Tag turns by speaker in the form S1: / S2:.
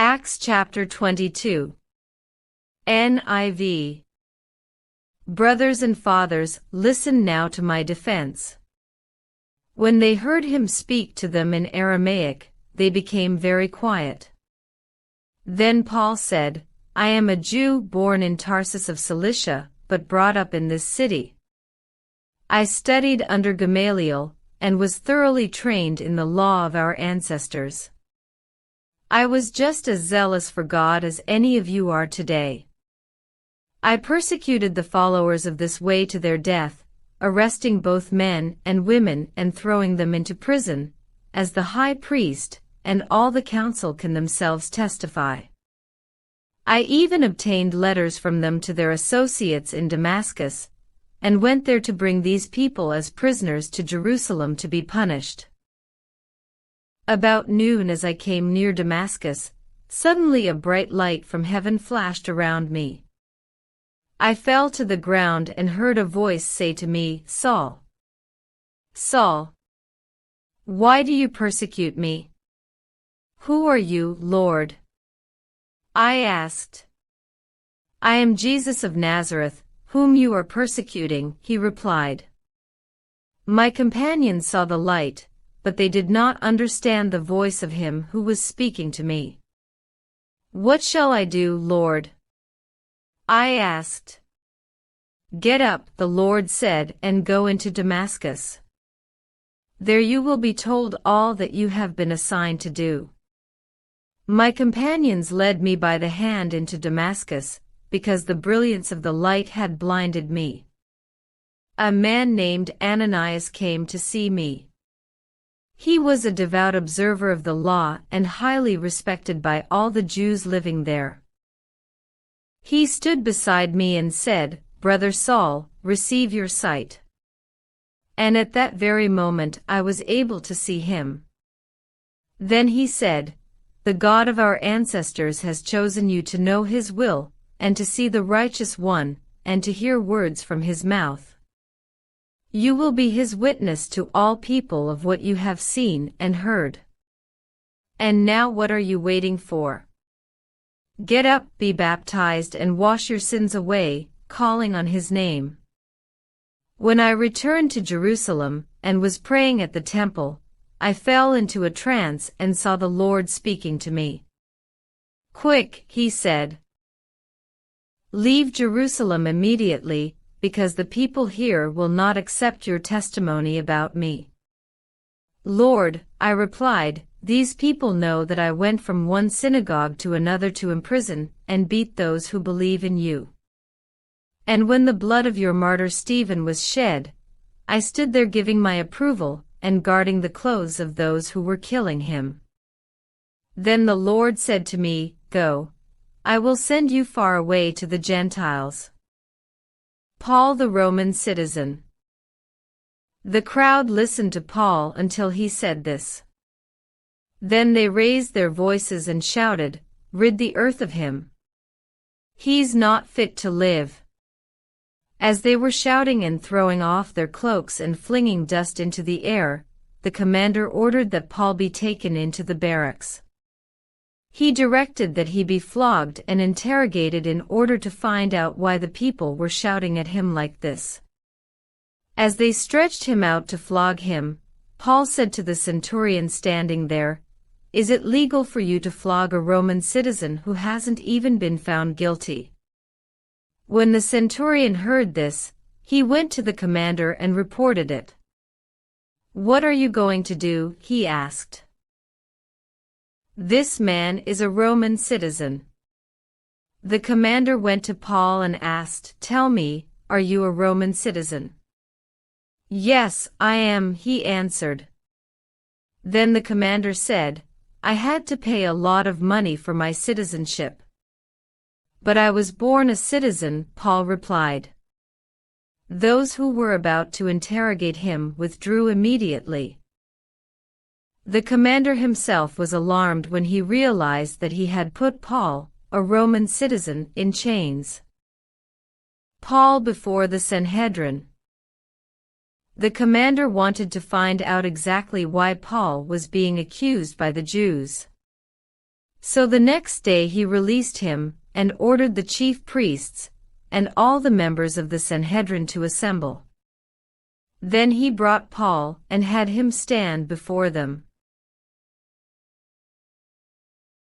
S1: Acts chapter 22. NIV. Brothers and fathers, listen now to my defense. When they heard him speak to them in Aramaic, they became very quiet. Then Paul said, I am a Jew born in Tarsus of Cilicia, but brought up in this city. I studied under Gamaliel, and was thoroughly trained in the law of our ancestors. I was just as zealous for God as any of you are today. I persecuted the followers of this way to their death, arresting both men and women and throwing them into prison, as the high priest and all the council can themselves testify. I even obtained letters from them to their associates in Damascus, and went there to bring these people as prisoners to Jerusalem to be punished. About noon, as I came near Damascus, suddenly a bright light from heaven flashed around me. I fell to the ground and heard a voice say to me, Saul, Saul, why do you persecute me? Who are you, Lord? I asked. I am Jesus of Nazareth, whom you are persecuting, he replied. My companions saw the light, but they did not understand the voice of him who was speaking to me. What shall I do, Lord? I asked. Get up, the Lord said, and go into Damascus. There you will be told all that you have been assigned to do. My companions led me by the hand into Damascus, because the brilliance of the light had blinded me. A man named Ananias came to see me. He was a devout observer of the law and highly respected by all the Jews living there. He stood beside me and said, Brother Saul, receive your sight. And at that very moment I was able to see him. Then he said, The God of our ancestors has chosen you to know his will, and to see the righteous one, and to hear words from his mouth. You will be his witness to all people of what you have seen and heard. And now what are you waiting for? Get up, be baptized and wash your sins away, calling on his name. When I returned to Jerusalem, and was praying at the temple, I fell into a trance and saw the Lord speaking to me. Quick, he said. Leave Jerusalem immediately, because the people here will not accept your testimony about me. Lord, I replied, these people know that I went from one synagogue to another to imprison and beat those who believe in you. And when the blood of your martyr Stephen was shed, I stood there giving my approval and guarding the clothes of those who were killing him. Then the Lord said to me, Go, I will send you far away to the Gentiles. Paul the Roman citizen. The crowd listened to Paul until he said this. Then they raised their voices and shouted, Rid the earth of him. He's not fit to live. As they were shouting and throwing off their cloaks and flinging dust into the air, the commander ordered that Paul be taken into the barracks. He directed that he be flogged and interrogated in order to find out why the people were shouting at him like this. As they stretched him out to flog him, Paul said to the centurion standing there, Is it legal for you to flog a Roman citizen who hasn't even been found guilty? When the centurion heard this, he went to the commander and reported it. What are you going to do? He asked. This man is a Roman citizen. The commander went to Paul and asked, Tell me, are you a Roman citizen? Yes, I am, he answered. Then the commander said, I had to pay a lot of money for my citizenship. But I was born a citizen, Paul replied. Those who were about to interrogate him withdrew immediately. The commander himself was alarmed when he realized that he had put Paul, a Roman citizen, in chains. Paul before the Sanhedrin. The commander wanted to find out exactly why Paul was being accused by the Jews. So the next day he released him, and ordered the chief priests, and all the members of the Sanhedrin to assemble. Then he brought Paul, and had him stand before them.